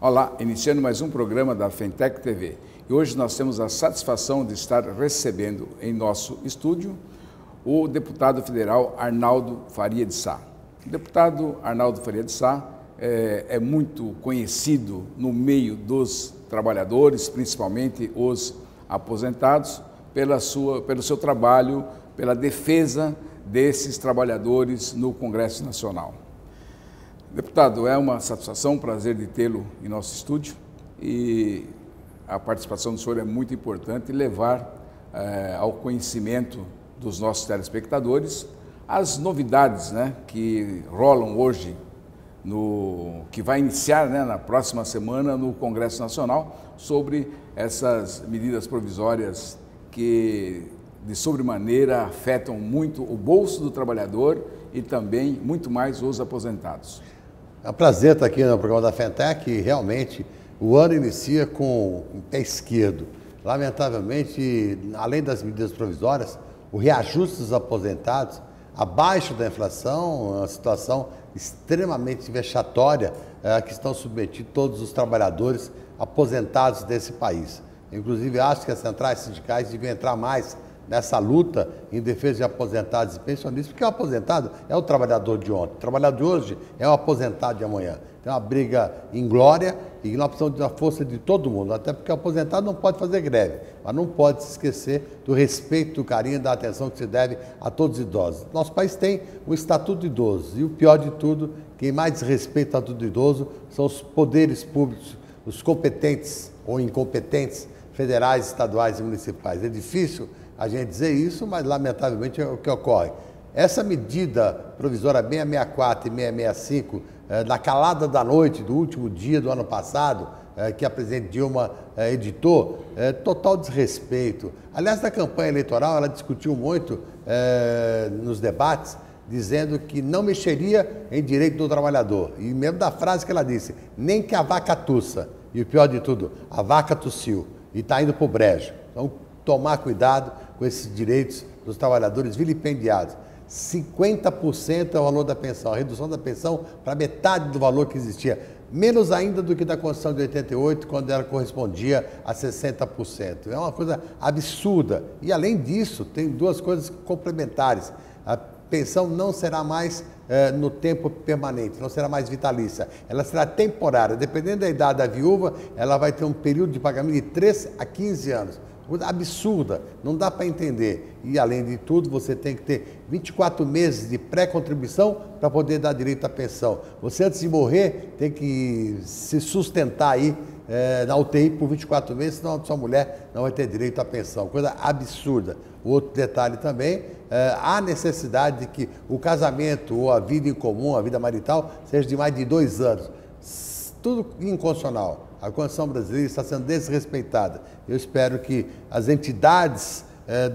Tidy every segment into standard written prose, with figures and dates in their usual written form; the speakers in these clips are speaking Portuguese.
Olá, iniciando mais um programa da Fentec TV. E hoje nós temos a satisfação de estar recebendo em nosso estúdio o deputado federal Arnaldo Faria de Sá. O deputado Arnaldo Faria de Sá é muito conhecido no meio dos trabalhadores, principalmente os aposentados, pelo seu trabalho, pela defesa desses trabalhadores no Congresso Nacional. Deputado, é uma satisfação, um prazer de tê-lo em nosso estúdio e a participação do senhor é muito importante levar ao conhecimento dos nossos telespectadores as novidades, que rolam hoje, que vai iniciar, na próxima semana no Congresso Nacional, sobre essas medidas provisórias que de sobremaneira afetam muito o bolso do trabalhador e também muito mais os aposentados. É um prazer estar aqui no programa da Fentec e realmente o ano inicia com o pé esquerdo. Lamentavelmente, além das medidas provisórias, o reajuste dos aposentados, abaixo da inflação, uma situação extremamente vexatória que estão submetidos todos os trabalhadores aposentados desse país. Inclusive, acho que as centrais sindicais deviam entrar mais nessa luta em defesa de aposentados e pensionistas, porque o aposentado é o trabalhador de ontem, o trabalhador de hoje é o aposentado de amanhã. Então, é uma briga inglória e nós precisamos da força de todo mundo, até porque o aposentado não pode fazer greve, mas não pode se esquecer do respeito, do carinho, da atenção que se deve a todos os idosos. Nosso país tem o Estatuto do Idoso e o pior de tudo, quem mais desrespeita o Estatuto do Idoso são os poderes públicos, os competentes ou incompetentes, federais, estaduais e municipais. É difícil a gente dizer isso, mas lamentavelmente é o que ocorre. Essa medida provisória 664 e 665, na calada da noite do último dia do ano passado, que a presidente Dilma editou, é total desrespeito. Aliás, na campanha eleitoral ela discutiu muito nos debates, dizendo que não mexeria em direito do trabalhador. E mesmo da frase que ela disse, nem que a vaca tussa. E o pior de tudo, a vaca tossiu e está indo para o brejo. Então, tomar cuidado com esses direitos dos trabalhadores vilipendiados. 50% é o valor da pensão, a redução da pensão para metade do valor que existia, menos ainda do que da Constituição de 88, quando ela correspondia a 60%. É uma coisa absurda. E, além disso, tem duas coisas complementares. A pensão não será mais no tempo permanente, não será mais vitalícia, ela será temporária. Dependendo da idade da viúva, ela vai ter um período de pagamento de 3 a 15 anos. Coisa absurda, não dá para entender. E, além de tudo, você tem que ter 24 meses de pré-contribuição para poder dar direito à pensão. Você, antes de morrer, tem que se sustentar aí na UTI por 24 meses, senão a sua mulher não vai ter direito à pensão. Coisa absurda. Outro detalhe também, há necessidade de que o casamento ou a vida em comum, a vida marital, seja de mais de 2 anos. Tudo inconstitucional. A Constituição brasileira está sendo desrespeitada. Eu espero que as entidades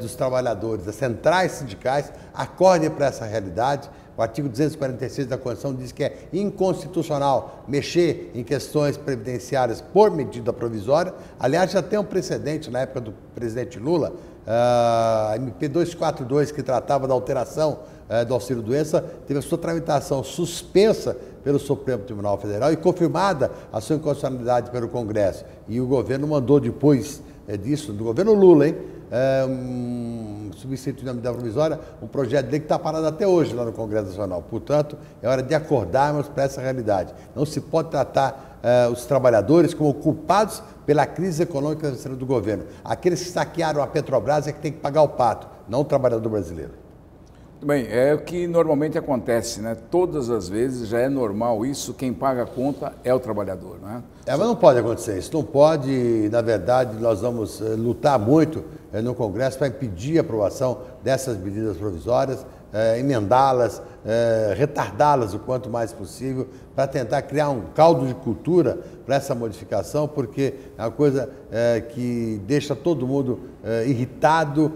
dos trabalhadores, as centrais sindicais, acordem para essa realidade. O artigo 246 da Constituição diz que é inconstitucional mexer em questões previdenciárias por medida provisória. Aliás, já tem um precedente na época do presidente Lula, a MP 242, que tratava da alteração do auxílio-doença, teve a sua tramitação suspensa pelo Supremo Tribunal Federal e confirmada a sua inconstitucionalidade pelo Congresso. E o governo mandou depois disso, do governo Lula, substituindo a medida provisória, um projeto de lei que está parado até hoje lá no Congresso Nacional. Portanto, é hora de acordarmos para essa realidade. Não se pode tratar os trabalhadores como culpados pela crise econômica do governo. Aqueles que saquearam a Petrobras é que tem que pagar o pato, não o trabalhador brasileiro. Bem, é o que normalmente acontece, Todas as vezes já é normal isso, quem paga a conta é o trabalhador, Mas não pode acontecer isso, não pode. Na verdade, nós vamos lutar muito no Congresso para impedir a aprovação dessas medidas provisórias, emendá-las, retardá-las o quanto mais possível, para tentar criar um caldo de cultura para essa modificação, porque é uma coisa que deixa todo mundo irritado.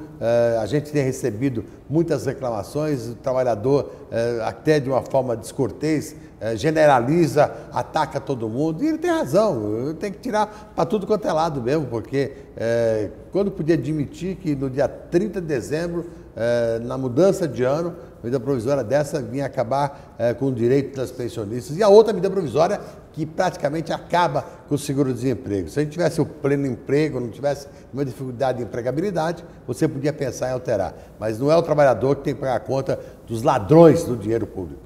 A gente tem recebido muitas reclamações, o trabalhador, até de uma forma descortês, generaliza, ataca todo mundo, e ele tem razão, tem que tirar para tudo quanto é lado mesmo, porque quando podia admitir que no dia 30 de dezembro, na mudança de ano, a medida provisória dessa vinha acabar com o direito das pensionistas, e a outra medida provisória que praticamente acaba com o seguro-desemprego. Se a gente tivesse o pleno emprego, não tivesse uma dificuldade de empregabilidade, você podia pensar em alterar. Mas não é o trabalhador que tem que pagar a conta dos ladrões do dinheiro público.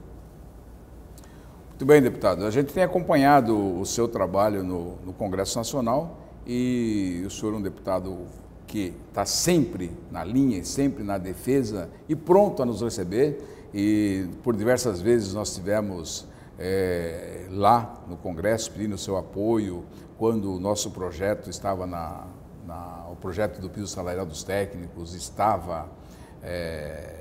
Muito bem, deputado. A gente tem acompanhado o seu trabalho no Congresso Nacional e o senhor é um deputado que está sempre na linha, sempre na defesa e pronto a nos receber. E por diversas vezes nós tivemos lá no Congresso pedindo o seu apoio quando o nosso projeto estava o projeto do piso salarial dos técnicos estava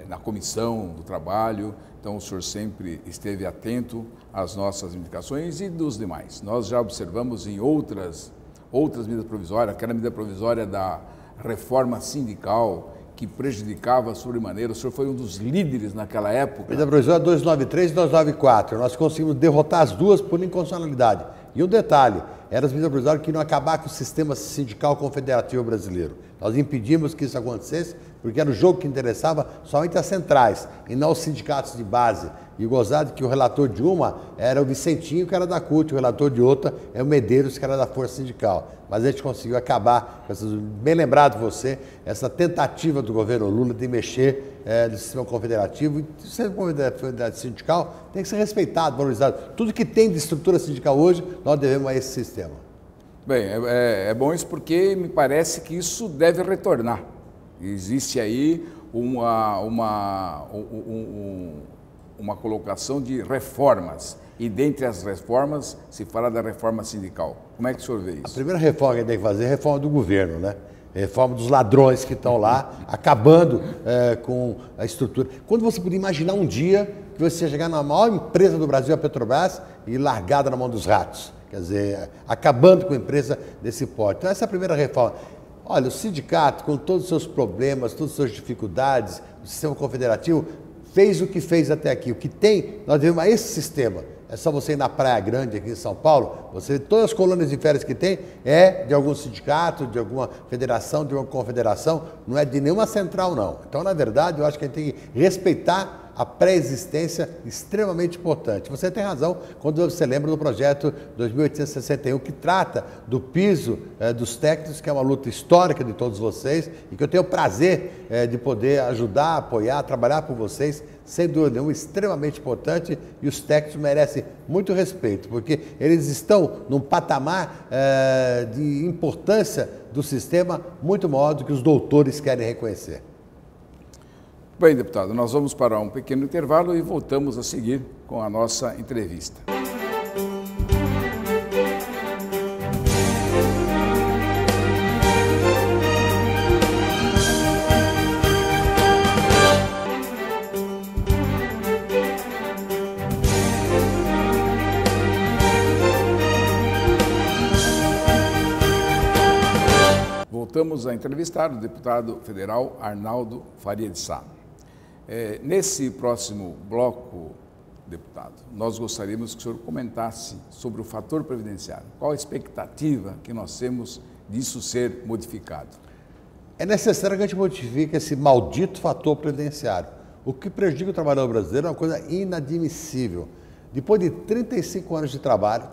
na comissão do trabalho. Então o senhor sempre esteve atento às nossas indicações e dos demais. Nós já observamos em outras medidas provisórias, aquela medida provisória da reforma sindical que prejudicava sobremaneira. O senhor foi um dos líderes naquela época. Medida provisória 293 e 294. Nós conseguimos derrotar as duas por inconstitucionalidade. E um detalhe, eram as medidas provisórias que iam acabar com o sistema sindical confederativo brasileiro. Nós impedimos que isso acontecesse, porque era o jogo que interessava somente as centrais, e não os sindicatos de base. E gozado que o relator de uma era o Vicentinho, que era da CUT, o relator de outra é o Medeiros, que era da Força Sindical. Mas a gente conseguiu acabar, bem lembrado você, essa tentativa do governo Lula de mexer no sistema confederativo. E o sistema confederativo sindical tem que ser respeitado, valorizado. Tudo que tem de estrutura sindical hoje, nós devemos a esse sistema. Bem, é bom isso porque me parece que isso deve retornar. Existe aí uma colocação de reformas, e dentre as reformas se fala da reforma sindical. Como é que o senhor vê isso? A primeira reforma que a gente tem que fazer é a reforma do governo, né? Reforma dos ladrões que estão lá, acabando com a estrutura. Quando você podia imaginar um dia que você ia chegar na maior empresa do Brasil, a Petrobras, e largada na mão dos ratos? Quer dizer, acabando com a empresa desse porte. Então essa é a primeira reforma. Olha, o sindicato, com todos os seus problemas, todas as suas dificuldades, o sistema confederativo, fez o que fez até aqui. O que tem, nós devemos a esse sistema. É só você ir na Praia Grande, aqui em São Paulo, você vê todas as colônias de férias que tem, é de algum sindicato, de alguma federação, de uma confederação, não é de nenhuma central, não. Então, na verdade, eu acho que a gente tem que respeitar a pré-existência, extremamente importante. Você tem razão quando você lembra do projeto 2861, que trata do piso dos técnicos, que é uma luta histórica de todos vocês e que eu tenho o prazer de poder ajudar, apoiar, trabalhar por vocês, sem dúvida nenhuma, extremamente importante, e os técnicos merecem muito respeito, porque eles estão num patamar de importância do sistema muito maior do que os doutores querem reconhecer. Bem, deputado, nós vamos para um pequeno intervalo e voltamos a seguir com a nossa entrevista. Voltamos a entrevistar o deputado federal Arnaldo Faria de Sá. Nesse próximo bloco, deputado, nós gostaríamos que o senhor comentasse sobre o fator previdenciário. Qual a expectativa que nós temos disso ser modificado? É necessário que a gente modifique esse maldito fator previdenciário. O que prejudica o trabalhador brasileiro é uma coisa inadmissível. Depois de 35 anos de trabalho,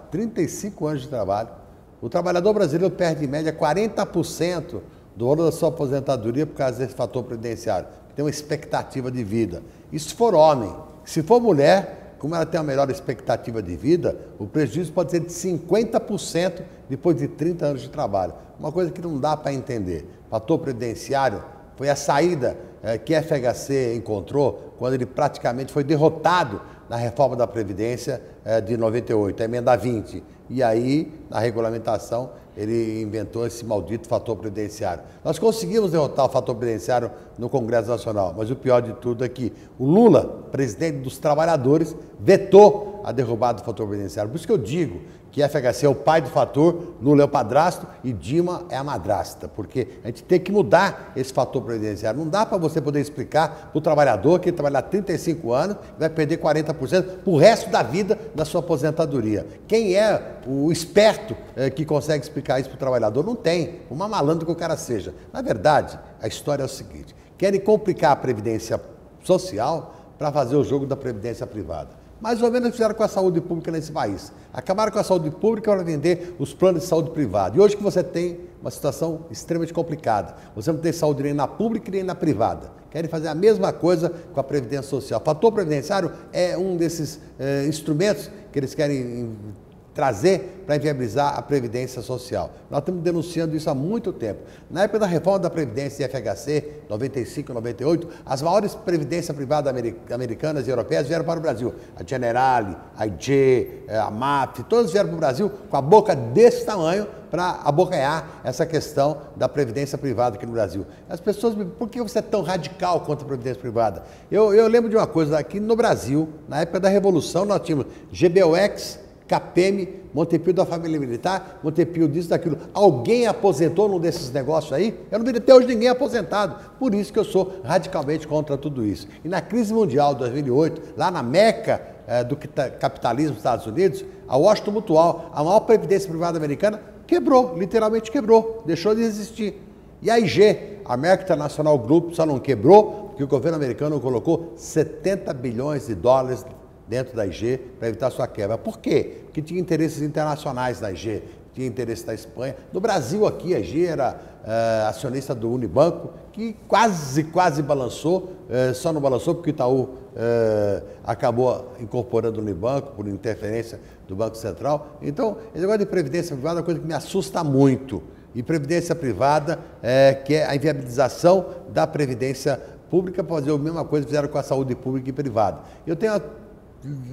o trabalhador brasileiro perde em média 40% do valor da sua aposentadoria por causa desse fator previdenciário. Tem uma expectativa de vida. Isso se for homem. Se for mulher, como ela tem uma melhor expectativa de vida, o prejuízo pode ser de 50% depois de 30 anos de trabalho. Uma coisa que não dá para entender. Fator previdenciário foi a saída que a FHC encontrou quando ele praticamente foi derrotado na reforma da Previdência de 98, a emenda 20. E aí, na regulamentação, ele inventou esse maldito fator previdenciário. Nós conseguimos derrotar o fator previdenciário no Congresso Nacional, mas o pior de tudo é que o Lula, presidente dos trabalhadores, vetou a derrubada do fator previdenciário. Por isso que eu digo que a FHC é o pai do fator, Lula é o padrasto e Dilma é a madrasta, porque a gente tem que mudar esse fator previdenciário. Não dá para você poder explicar para o trabalhador que ele trabalhar 35 anos e vai perder 40% para o resto da vida da sua aposentadoria. Quem é o esperto que consegue explicar isso para o trabalhador? Não tem, uma malandro que o cara seja. Na verdade, a história é o seguinte: querem complicar a previdência social para fazer o jogo da previdência privada. Mais ou menos fizeram com a saúde pública nesse país. Acabaram com a saúde pública para vender os planos de saúde privada. E hoje que você tem uma situação extremamente complicada. Você não tem saúde nem na pública nem na privada. Querem fazer a mesma coisa com a Previdência Social. O fator previdenciário é um desses instrumentos que eles querem trazer para inviabilizar a Previdência Social. Nós estamos denunciando isso há muito tempo. Na época da reforma da Previdência e FHC, 95 e 98, as maiores previdências privadas americanas e europeias vieram para o Brasil. A Generali, a IG, a MAP, todas vieram para o Brasil com a boca desse tamanho para abocanhar essa questão da previdência privada aqui no Brasil. As pessoas me por que você é tão radical contra a previdência privada? Eu lembro de uma coisa, aqui no Brasil, na época da Revolução, nós tínhamos GBOX, CAPEM, Montepio da família militar, Montepio disso, daquilo. Alguém aposentou num desses negócios aí? Eu não vi até hoje ninguém aposentado. Por isso que eu sou radicalmente contra tudo isso. E na crise mundial de 2008, lá na meca do capitalismo dos Estados Unidos, a Washington Mutual, a maior previdência privada americana, quebrou, literalmente quebrou, deixou de existir. E a IG, a American International Group, só não quebrou porque o governo americano colocou 70 bilhões de dólares dentro da IG para evitar sua quebra. Por quê? Porque tinha interesses internacionais da IG, tinha interesse da Espanha. No Brasil aqui, a IG era acionista do Unibanco, que quase balançou, só não balançou porque o Itaú acabou incorporando o Unibanco por interferência do Banco Central. Então, esse negócio de previdência privada é uma coisa que me assusta muito. E previdência privada, que é a inviabilização da previdência pública, para fazer a mesma coisa que fizeram com a saúde pública e privada. Eu tenho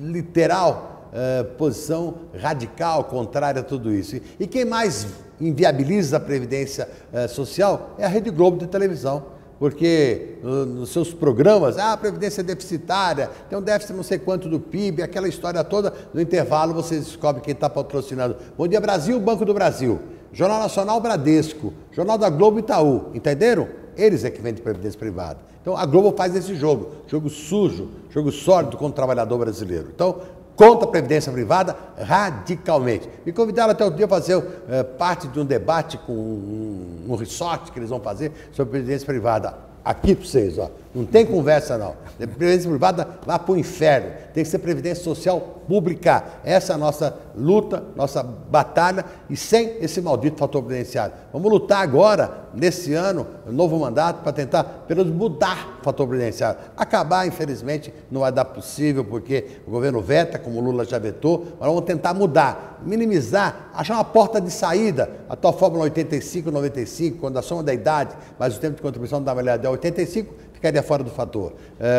literal posição radical, contrária a tudo isso. E quem mais inviabiliza a Previdência Social é a Rede Globo de televisão, porque nos seus programas, a Previdência é deficitária, tem um déficit não sei quanto do PIB, aquela história toda, no intervalo você descobre quem está patrocinando. Bom Dia Brasil, Banco do Brasil, Jornal Nacional Bradesco, Jornal da Globo Itaú, entenderam? Eles é que vendem previdência privada. Então a Globo faz esse jogo sujo, jogo sólido contra o trabalhador brasileiro. Então, contra a previdência privada radicalmente. Me convidaram até outro dia a fazer parte de um debate com um resort que eles vão fazer sobre previdência privada. Aqui para vocês, ó. Não tem conversa não. Previdência privada vai para o inferno. Tem que ser previdência social pública. Essa é a nossa luta, nossa batalha, e sem esse maldito fator previdenciário. Vamos lutar agora, nesse ano, novo mandato, para tentar, pelo menos, mudar o fator previdenciário. Acabar, infelizmente, não vai dar possível, porque o governo veta, como o Lula já vetou, mas vamos tentar mudar, minimizar, achar uma porta de saída. A tal fórmula 85, 95, quando a soma da idade, mas o tempo de contribuição da mulher é 85, ficaria fora do fator.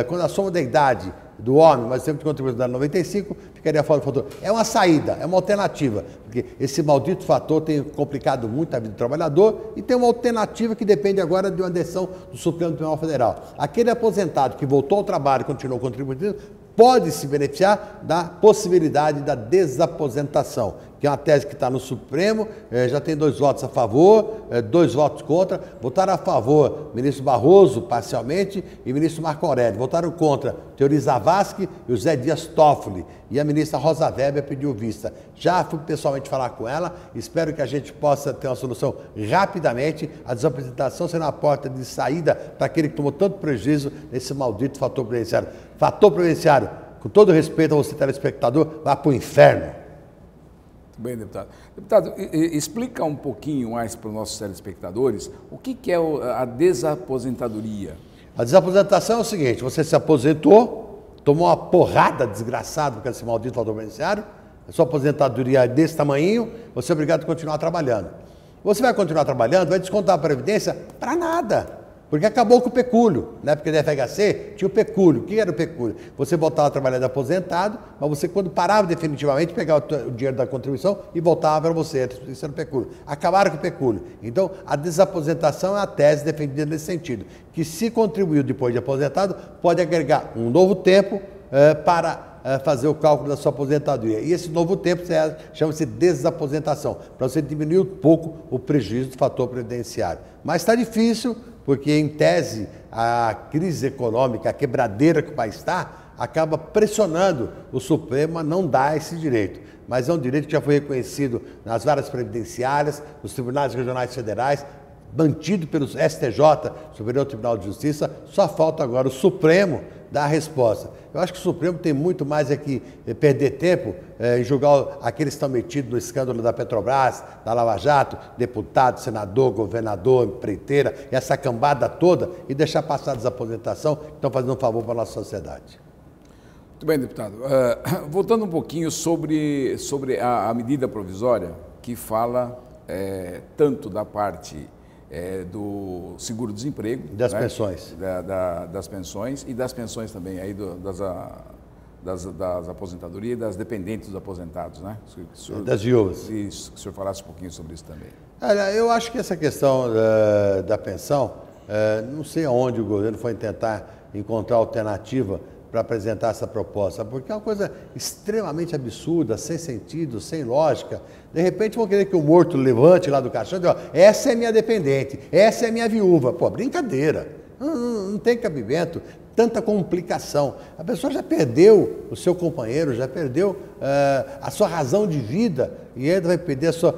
Quando a soma da idade do homem, mas o tempo de contribuição da 95, ficaria fora do fator. É uma saída, é uma alternativa, porque esse maldito fator tem complicado muito a vida do trabalhador e tem uma alternativa que depende agora de uma decisão do Supremo Tribunal Federal. Aquele aposentado que voltou ao trabalho e continuou contribuindo, pode se beneficiar da possibilidade da desaposentação, que é uma tese que está no Supremo, já tem 2 votos a favor, 2 votos contra. Votaram a favor o ministro Barroso, parcialmente, e o ministro Marco Aurélio. Votaram contra Teori Zavascki e o Zé Dias Toffoli. E a ministra Rosa Weber pediu vista. Já fui pessoalmente falar com ela, espero que a gente possa ter uma solução rapidamente. A desaposentação será uma porta de saída para aquele que tomou tanto prejuízo nesse maldito fator previdenciário. Fator previdenciário, com todo respeito a você, telespectador, vá para o inferno. Muito bem, deputado. Deputado, explica um pouquinho mais para os nossos telespectadores o que é a desaposentadoria. A desaposentação é o seguinte: você se aposentou, tomou uma porrada desgraçada com esse maldito fator previdenciário, a sua aposentadoria é desse tamanho, você é obrigado a continuar trabalhando. Você vai continuar trabalhando, vai descontar a previdência para nada. Porque acabou com o pecúlio. Na época da FHC, tinha o pecúlio. O que era o pecúlio? Você voltava a trabalhar de aposentado, mas você, quando parava definitivamente, pegava o dinheiro da contribuição e voltava para você. Isso era o pecúlio. Acabaram com o pecúlio. Então, a desaposentação é a tese defendida nesse sentido. Que se contribuiu depois de aposentado, pode agregar um novo tempo para fazer o cálculo da sua aposentadoria. E esse novo tempo chama-se desaposentação, para você diminuir um pouco o prejuízo do fator previdenciário. Mas está difícil, porque, em tese, a crise econômica, a quebradeira que o país está, acaba pressionando o Supremo a não dar esse direito. Mas é um direito que já foi reconhecido nas varas previdenciárias, nos tribunais regionais federais, mantido pelo STJ, Superior Tribunal de Justiça. Só falta agora o Supremo dar a resposta. Eu acho que o Supremo tem muito mais que perder tempo em julgar aqueles que estão metidos no escândalo da Petrobras, da Lava Jato, deputado, senador, governador, empreiteira, essa cambada toda, e deixar passar a desaposentação, que estão fazendo um favor para a nossa sociedade. Muito bem, deputado. Voltando um pouquinho sobre a medida provisória, que fala tanto da parte do seguro-desemprego, das pensões, das pensões e das pensões também aí das aposentadorias e das dependentes dos aposentados, né? Das viúvas. Isso, que o senhor falasse um pouquinho sobre isso também. Olha, eu acho que essa questão da pensão, não sei aonde o governo foi tentar encontrar alternativa para apresentar essa proposta, porque é uma coisa extremamente absurda, sem sentido, sem lógica. De repente vão querer que o morto levante lá do caixão e diga, essa é minha dependente, essa é minha viúva. Pô, brincadeira, não tem cabimento, tanta complicação. A pessoa já perdeu o seu companheiro, já perdeu a sua razão de vida e ainda vai perder a sua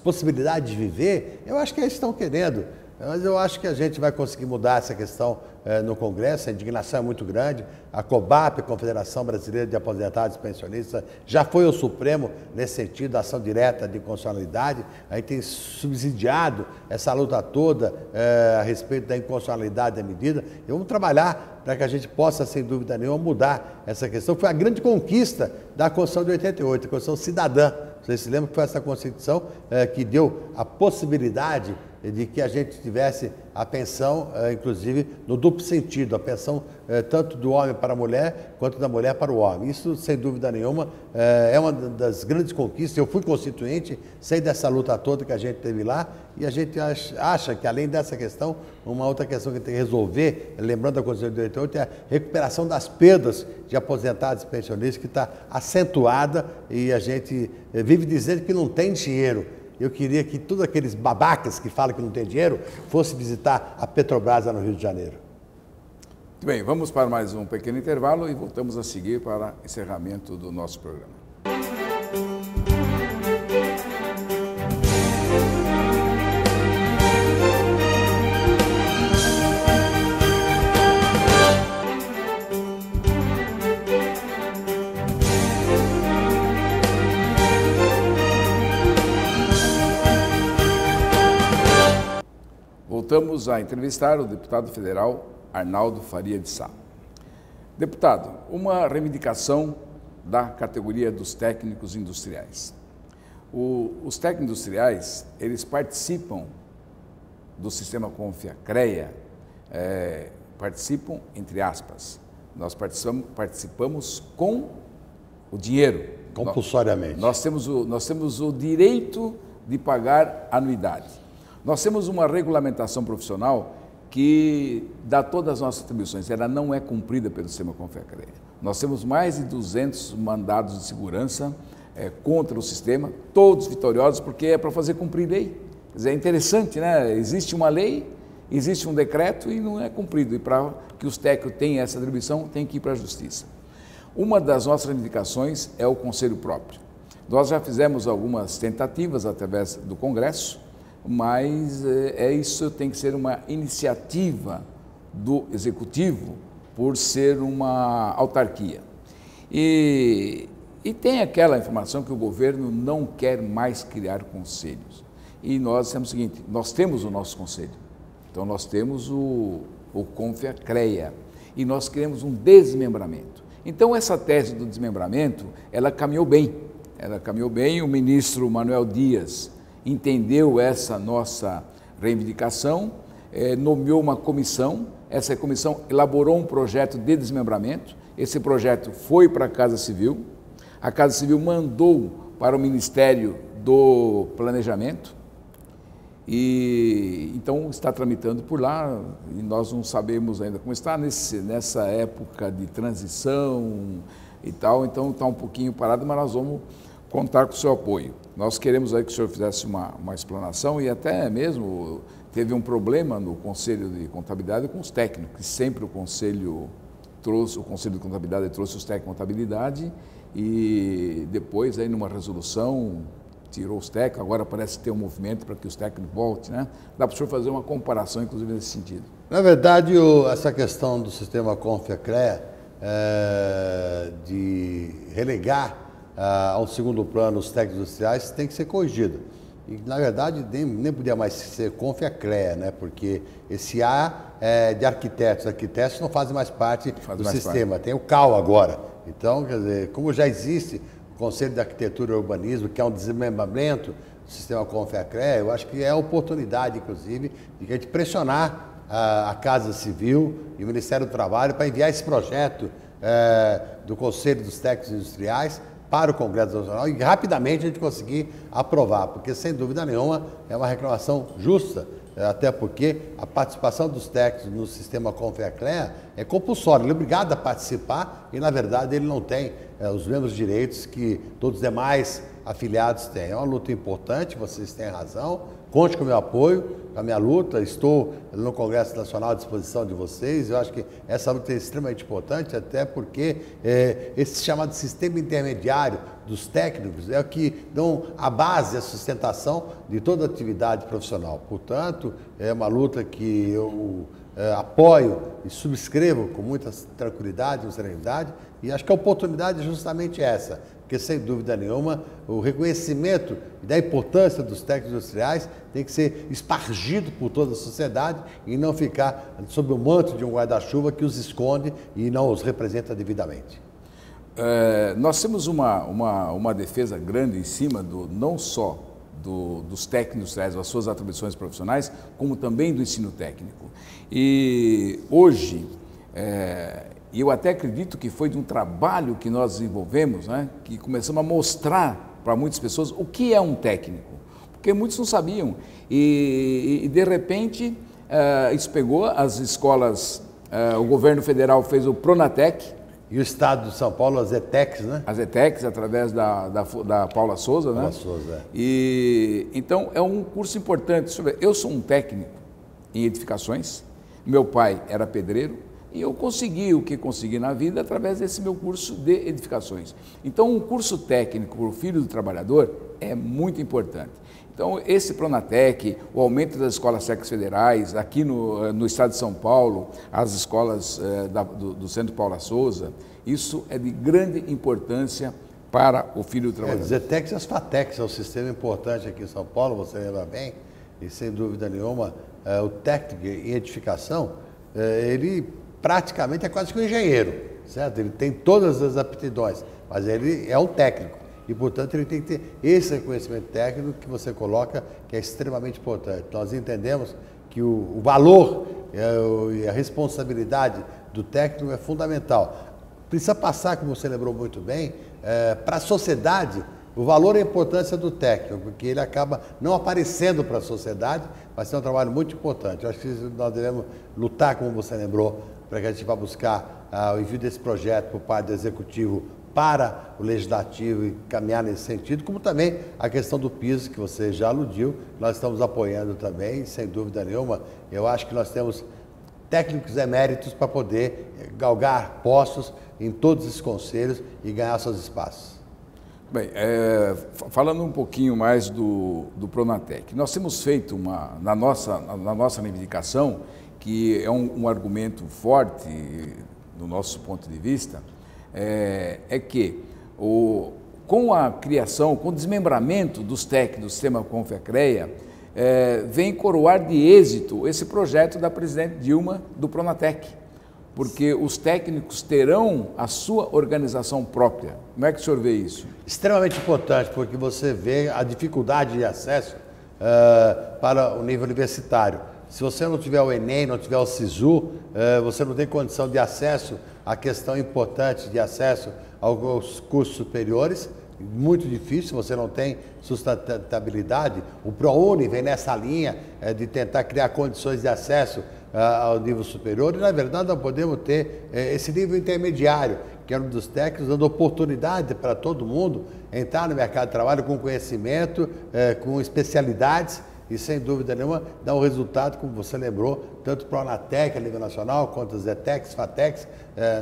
possibilidade de viver. Eu acho que eles estão querendo. Mas eu acho que a gente vai conseguir mudar essa questão no Congresso, a indignação é muito grande. A COBAP, a Confederação Brasileira de Aposentados e Pensionistas, já foi ao Supremo nesse sentido, da ação direta de inconstitucionalidade. A gente tem subsidiado essa luta toda a respeito da inconstitucionalidade da medida. E vamos trabalhar para que a gente possa, sem dúvida nenhuma, mudar essa questão. Foi a grande conquista da Constituição de 88, a Constituição Cidadã. Vocês se lembram que foi essa Constituição que deu a possibilidade de que a gente tivesse a pensão, inclusive, no duplo sentido, a pensão tanto do homem para a mulher, quanto da mulher para o homem. Isso, sem dúvida nenhuma, é uma das grandes conquistas. Eu fui constituinte, sei dessa luta toda que a gente teve lá, e a gente acha que, além dessa questão, uma outra questão que tem que resolver, lembrando da Constituição de 88, é a recuperação das perdas de aposentados e pensionistas, que está acentuada, e a gente vive dizendo que não tem dinheiro. Eu queria que todos aqueles babacas que falam que não tem dinheiro fossem visitar a Petrobras lá no Rio de Janeiro. Muito bem, vamos para mais um pequeno intervalo e voltamos a seguir para encerramento do nosso programa. Voltamos a entrevistar o deputado federal Arnaldo Faria de Sá. Deputado, uma reivindicação da categoria dos técnicos industriais. Os técnicos industriais, eles participam do sistema CONFIA-CREA, participam entre aspas. Nós participamos com o dinheiro. Compulsoriamente. Nós temos o direito de pagar anuidade. Nós temos uma regulamentação profissional que dá todas as nossas atribuições, ela não é cumprida pelo sistema CONFIA-CREA. Nós temos mais de 200 mandados de segurança contra o sistema, todos vitoriosos, porque é para fazer cumprir lei. Quer dizer, é interessante, né? Existe uma lei, existe um decreto e não é cumprido. E para que os técnicos tenham essa atribuição, tem que ir para a justiça. Uma das nossas reivindicações é o conselho próprio. Nós já fizemos algumas tentativas através do Congresso, mas isso tem que ser uma iniciativa do Executivo por ser uma autarquia. E tem aquela informação que o governo não quer mais criar conselhos. E nós temos o seguinte, nós temos o nosso conselho, então nós temos o CONFIA-CREA e nós queremos um desmembramento. Então essa tese do desmembramento, ela caminhou bem, o ministro Manuel Dias entendeu essa nossa reivindicação, nomeou uma comissão, essa comissão elaborou um projeto de desmembramento, esse projeto foi para a Casa Civil, a Casa Civil mandou para o Ministério do Planejamento, e então está tramitando por lá, e nós não sabemos ainda como está nessa época de transição e tal, então está um pouquinho parado, mas nós vamos contar com o seu apoio. Nós queremos aí que o senhor fizesse uma explanação e até mesmo teve um problema no Conselho de Contabilidade com os técnicos, que sempre o Conselho de Contabilidade trouxe os técnicos de contabilidade e depois aí numa resolução tirou os técnicos, agora parece ter um movimento para que os técnicos voltem, né? Dá para o senhor fazer uma comparação, inclusive, nesse sentido? Na verdade, essa questão do sistema CONFIA-CREA, de relegar a um segundo plano os técnicos industriais, tem que ser corrigida. E, na verdade, nem podia mais ser CONFIA-CREA, né? Porque esse A é de arquitetos. Arquitetos não fazem mais parte do sistema. Tem o CAL agora. Então, quer dizer, como já existe o Conselho de Arquitetura e Urbanismo, que é um desmembramento do sistema CONFIA-CREA, eu acho que é a oportunidade, inclusive, de a gente pressionar a Casa Civil e o Ministério do Trabalho para enviar esse projeto do Conselho dos Técnicos Industriais para o Congresso Nacional e rapidamente a gente conseguir aprovar, porque sem dúvida nenhuma é uma reclamação justa, até porque a participação dos técnicos no sistema CONFIA-CREA é compulsória, ele é obrigado a participar e na verdade ele não tem os mesmos direitos que todos os demais afiliados têm. É uma luta importante, vocês têm razão, conte com o meu apoio, com a minha luta, estou no Congresso Nacional à disposição de vocês, eu acho que essa luta é extremamente importante, até porque esse chamado sistema intermediário dos técnicos é o que dão a base, a sustentação de toda a atividade profissional. Portanto, é uma luta que eu apoio e subscrevo com muita tranquilidade e serenidade, e acho que a oportunidade é justamente essa, porque sem dúvida nenhuma o reconhecimento da importância dos técnicos industriais tem que ser espargido por toda a sociedade e não ficar sob o manto de um guarda-chuva que os esconde e não os representa devidamente. Nós temos uma defesa grande em cima não só dos técnicos industriais, das suas atribuições profissionais, como também do ensino técnico. E hoje, eu até acredito que foi de um trabalho que nós desenvolvemos, né, que começamos a mostrar para muitas pessoas o que é um técnico, porque muitos não sabiam. E de repente, isso pegou as escolas, o governo federal fez o Pronatec, e o Estado de São Paulo, as ETECs, né? As ETECs, através da Paula Souza, né? Paula Souza, E, então, é um curso importante. Eu sou um técnico em edificações, meu pai era pedreiro, e eu consegui o que consegui na vida através desse meu curso de edificações. Então, um curso técnico para o filho do trabalhador é muito importante. Então, esse Pronatec, o aumento das escolas técnicas federais, aqui no estado de São Paulo, as escolas do Centro Paula Souza, isso é de grande importância para o filho do trabalhador. As ETECs e as FATECs é um sistema importante aqui em São Paulo, você lembra bem, e sem dúvida nenhuma, o técnico em edificação, ele praticamente é quase que um engenheiro, certo? Ele tem todas as aptidões, mas ele é um técnico. E, portanto, ele tem que ter esse reconhecimento técnico que você coloca, que é extremamente importante. Nós entendemos que o valor e a responsabilidade do técnico é fundamental. Precisa passar, como você lembrou muito bem, para a sociedade o valor e a importância do técnico, porque ele acaba não aparecendo para a sociedade, mas é um trabalho muito importante. Eu acho que nós devemos lutar, como você lembrou, para que a gente vá buscar o envio desse projeto por parte do Executivo para o Legislativo e caminhar nesse sentido, como também a questão do piso, que você já aludiu, nós estamos apoiando também, sem dúvida nenhuma. Eu acho que nós temos técnicos eméritos para poder galgar postos em todos os conselhos e ganhar seus espaços. Bem, falando um pouquinho mais do Pronatec, nós temos feito na nossa reivindicação, que é um argumento forte do nosso ponto de vista, que com a criação, com o desmembramento dos técnicos do sistema CONFIA-CREA, vem coroar de êxito esse projeto da presidente Dilma do Pronatec, porque os técnicos terão a sua organização própria. Como é que o senhor vê isso? Extremamente importante, porque você vê a dificuldade de acesso para o nível universitário. Se você não tiver o Enem, não tiver o SISU, você não tem condição de acesso à questão importante de acesso aos cursos superiores, muito difícil, você não tem sustentabilidade. O ProUni vem nessa linha de tentar criar condições de acesso ao nível superior e, na verdade, nós podemos ter esse nível intermediário, que é um dos técnicos, dando oportunidade para todo mundo entrar no mercado de trabalho com conhecimento, com especialidades e, sem dúvida nenhuma, dá um resultado, como você lembrou, tanto para a Pronatec a nível nacional, quanto as ETECs, FATECs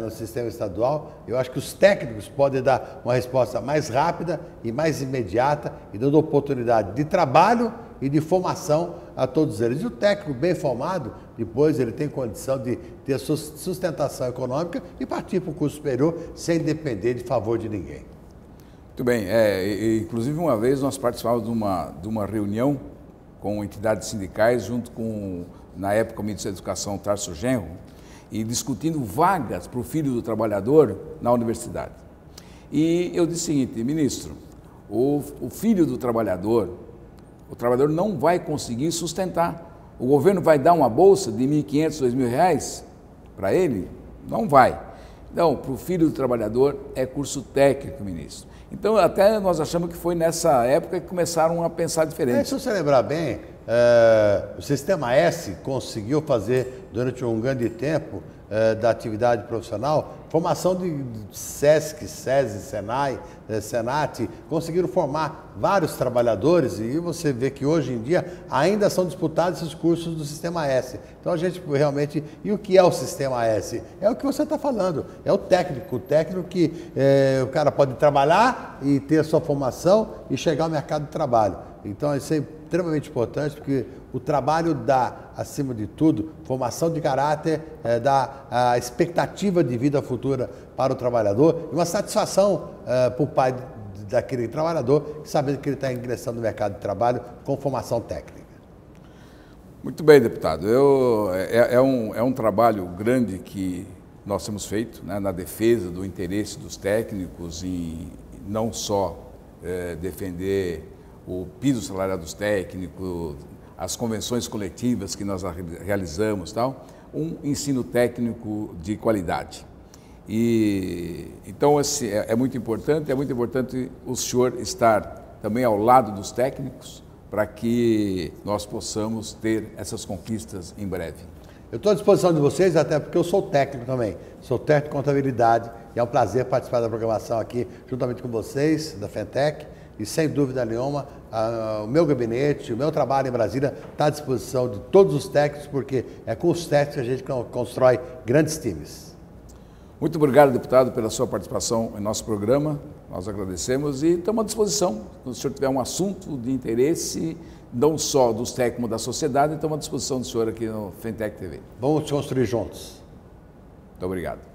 no sistema estadual. Eu acho que os técnicos podem dar uma resposta mais rápida e mais imediata e dando oportunidade de trabalho e de formação a todos eles. E o técnico bem formado, depois ele tem condição de ter sustentação econômica e partir para o curso superior sem depender de favor de ninguém. Muito bem. Inclusive, uma vez nós participávamos de uma reunião com entidades sindicais, junto com, na época, o ministro da Educação, Tarso Genro, e discutindo vagas para o filho do trabalhador na universidade. E eu disse o seguinte: ministro, o filho do trabalhador, o trabalhador não vai conseguir sustentar. O governo vai dar uma bolsa de R$ 1.500, R$ 2.000 para ele? Não vai. Então, para o filho do trabalhador é curso técnico, ministro. Então, até nós achamos que foi nessa época que começaram a pensar diferente. Se você lembrar bem, o Sistema S conseguiu fazer, durante um grande tempo da atividade profissional, formação de SESC, SESI, SENAI, SENAT, conseguiram formar vários trabalhadores e você vê que hoje em dia ainda são disputados esses cursos do Sistema S. Então a gente realmente... E o que é o Sistema S? É o que você está falando, é o técnico que o cara pode trabalhar e ter a sua formação e chegar ao mercado de trabalho. Então isso é extremamente importante, porque o trabalho dá, acima de tudo, formação de caráter, dá a expectativa de vida futura para o trabalhador e uma satisfação para o pai daquele trabalhador, sabendo que ele está ingressando no mercado de trabalho com formação técnica. Muito bem, deputado. É um trabalho grande que nós temos feito, né, na defesa do interesse dos técnicos e não só defender o piso salarial dos técnicos, as convenções coletivas que nós realizamos, tal, um ensino técnico de qualidade. E então é muito importante o senhor estar também ao lado dos técnicos para que nós possamos ter essas conquistas em breve. Eu estou à disposição de vocês, até porque eu sou técnico também, sou técnico de contabilidade e é um prazer participar da programação aqui juntamente com vocês, da FENTEC. E, sem dúvida nenhuma, o meu gabinete, o meu trabalho em Brasília está à disposição de todos os técnicos, porque é com os técnicos que a gente constrói grandes times. Muito obrigado, deputado, pela sua participação em nosso programa. Nós agradecemos e estamos à disposição. Se o senhor tiver um assunto de interesse, não só dos técnicos da sociedade, estamos à disposição do senhor aqui no FENTEC TV. Vamos construir juntos. Muito obrigado.